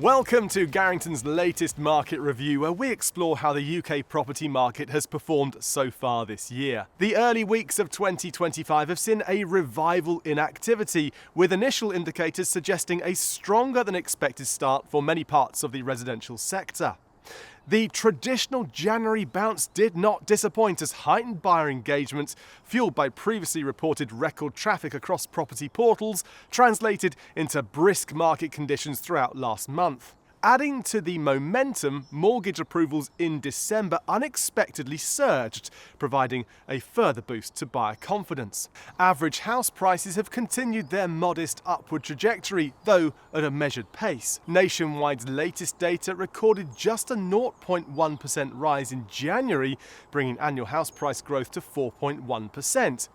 Welcome to Garrington's latest market review, where we explore how the UK property market has performed so far this year. The early weeks of 2025 have seen a revival in activity, with initial indicators suggesting a stronger than expected start for many parts of the residential sector. The traditional January bounce did not disappoint, as heightened buyer engagement, fueled by previously reported record traffic across property portals, translated into brisk market conditions throughout last month. Adding to the momentum, mortgage approvals in December unexpectedly surged, providing a further boost to buyer confidence. Average house prices have continued their modest upward trajectory, though at a measured pace. Nationwide's latest data recorded just a 0.1% rise in January, bringing annual house price growth to 4.1%.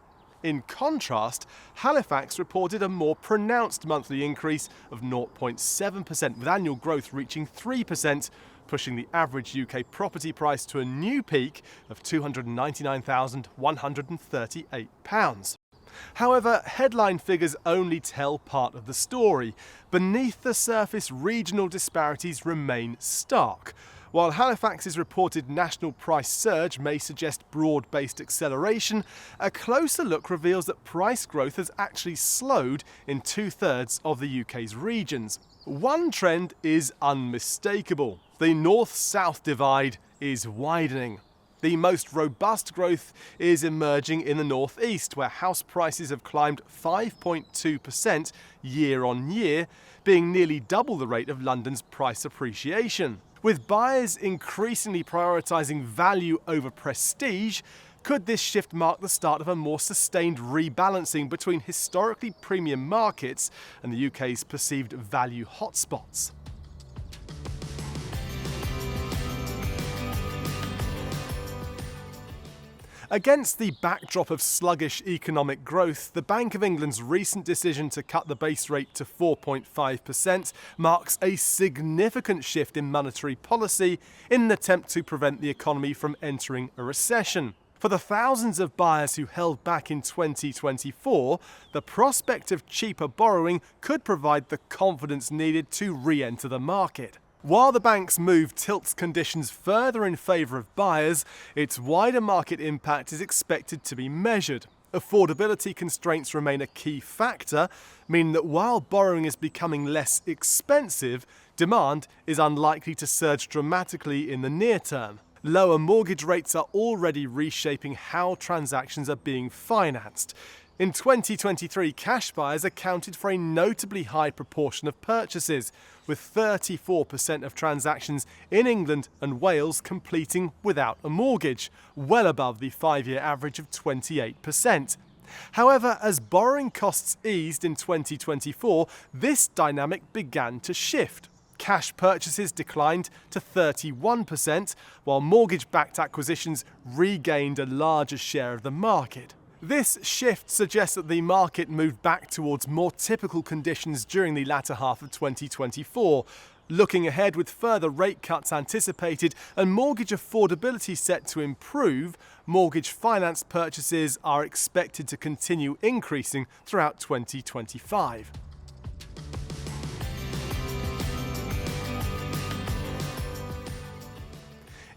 In contrast, Halifax reported a more pronounced monthly increase of 0.7%, with annual growth reaching 3%, pushing the average UK property price to a new peak of £299,138. However, headline figures only tell part of the story. Beneath the surface, regional disparities remain stark. While Halifax's reported national price surge may suggest broad-based acceleration, a closer look reveals that price growth has actually slowed in two-thirds of the UK's regions. One trend is unmistakable. The north-south divide is widening. The most robust growth is emerging in the northeast, where house prices have climbed 5.2% year on year, being nearly double the rate of London's price appreciation. With buyers increasingly prioritising value over prestige, could this shift mark the start of a more sustained rebalancing between historically premium markets and the UK's perceived value hotspots? Against the backdrop of sluggish economic growth, the Bank of England's recent decision to cut the base rate to 4.5% marks a significant shift in monetary policy in an attempt to prevent the economy from entering a recession. For the thousands of buyers who held back in 2024, the prospect of cheaper borrowing could provide the confidence needed to re-enter the market. While the bank's move tilts conditions further in favour of buyers, its wider market impact is expected to be measured. Affordability constraints remain a key factor, meaning that while borrowing is becoming less expensive, demand is unlikely to surge dramatically in the near term. Lower mortgage rates are already reshaping how transactions are being financed. In 2023, cash buyers accounted for a notably high proportion of purchases, with 34% of transactions in England and Wales completing without a mortgage, well above the 5-year average of 28%. However, as borrowing costs eased in 2024, this dynamic began to shift. Cash purchases declined to 31%, while mortgage-backed acquisitions regained a larger share of the market. This shift suggests that the market moved back towards more typical conditions during the latter half of 2024. Looking ahead, with further rate cuts anticipated and mortgage affordability set to improve, mortgage finance purchases are expected to continue increasing throughout 2025.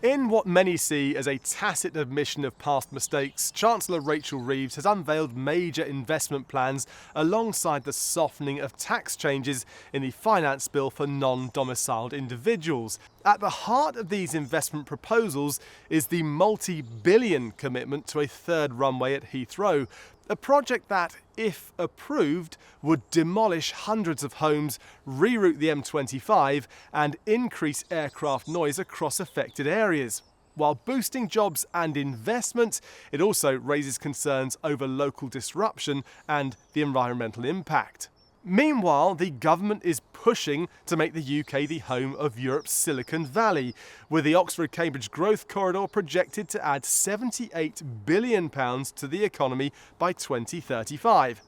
In what many see as a tacit admission of past mistakes, Chancellor Rachel Reeves has unveiled major investment plans alongside the softening of tax changes in the finance bill for non-domiciled individuals. At the heart of these investment proposals is the multi-billion commitment to a third runway at Heathrow, a project that, if approved, would demolish hundreds of homes, reroute the M25 and increase aircraft noise across affected areas. While boosting jobs and investment, it also raises concerns over local disruption and the environmental impact. Meanwhile, the government is pushing to make the UK the home of Europe's Silicon Valley, with the Oxford-Cambridge Growth Corridor projected to add £78 billion to the economy by 2035.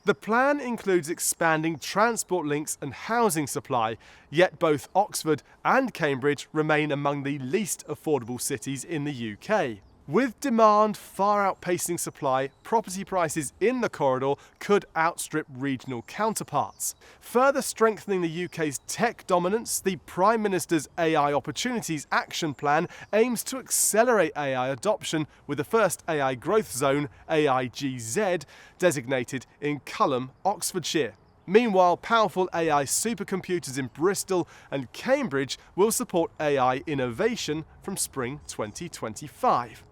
The plan includes expanding transport links and housing supply, yet both Oxford and Cambridge remain among the least affordable cities in the UK. With demand far outpacing supply, property prices in the corridor could outstrip regional counterparts. Further strengthening the UK's tech dominance, the Prime Minister's AI Opportunities Action Plan aims to accelerate AI adoption with the first AI growth zone, AIGZ, designated in Culham, Oxfordshire. Meanwhile, powerful AI supercomputers in Bristol and Cambridge will support AI innovation from spring 2025.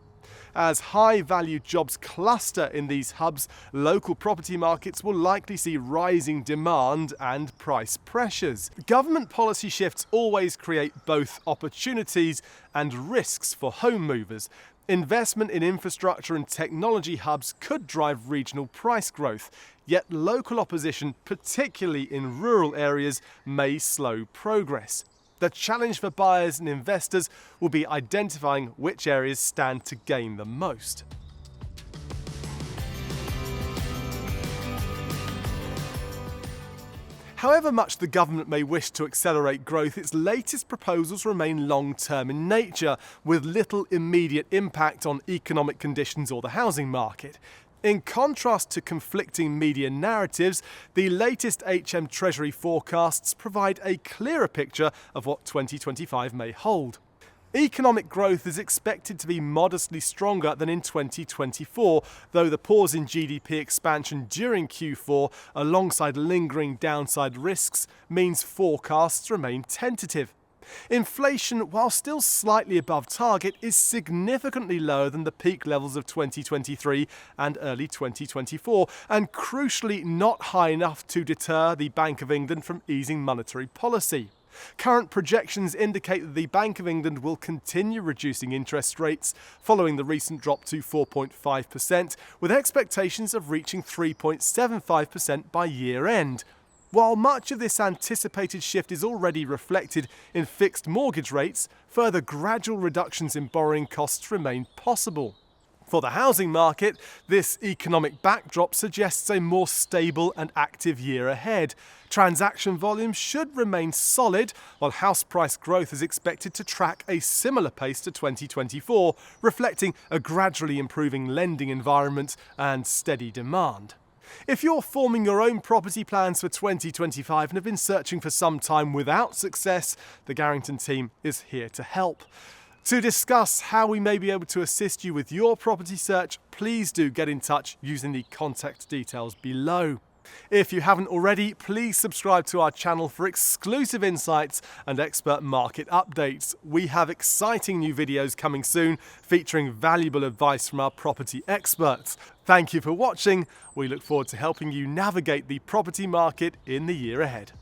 As high-value jobs cluster in these hubs, local property markets will likely see rising demand and price pressures. Government policy shifts always create both opportunities and risks for home movers. Investment in infrastructure and technology hubs could drive regional price growth, yet local opposition, particularly in rural areas, may slow progress. The challenge for buyers and investors will be identifying which areas stand to gain the most. However much the government may wish to accelerate growth, its latest proposals remain long-term in nature, with little immediate impact on economic conditions or the housing market. In contrast to conflicting media narratives, the latest HM Treasury forecasts provide a clearer picture of what 2025 may hold. Economic growth is expected to be modestly stronger than in 2024, though the pause in GDP expansion during Q4, alongside lingering downside risks, means forecasts remain tentative. Inflation, while still slightly above target, is significantly lower than the peak levels of 2023 and early 2024, and crucially not high enough to deter the Bank of England from easing monetary policy. Current projections indicate that the Bank of England will continue reducing interest rates following the recent drop to 4.5%, with expectations of reaching 3.75% by year end. While much of this anticipated shift is already reflected in fixed mortgage rates, further gradual reductions in borrowing costs remain possible. For the housing market, this economic backdrop suggests a more stable and active year ahead. Transaction volumes should remain solid, while house price growth is expected to track a similar pace to 2024, reflecting a gradually improving lending environment and steady demand. If you're forming your own property plans for 2025 and have been searching for some time without success, the Garrington team is here to help. To discuss how we may be able to assist you with your property search, please do get in touch using the contact details below. If you haven't already, please subscribe to our channel for exclusive insights and expert market updates. We have exciting new videos coming soon featuring valuable advice from our property experts. Thank you for watching. We look forward to helping you navigate the property market in the year ahead.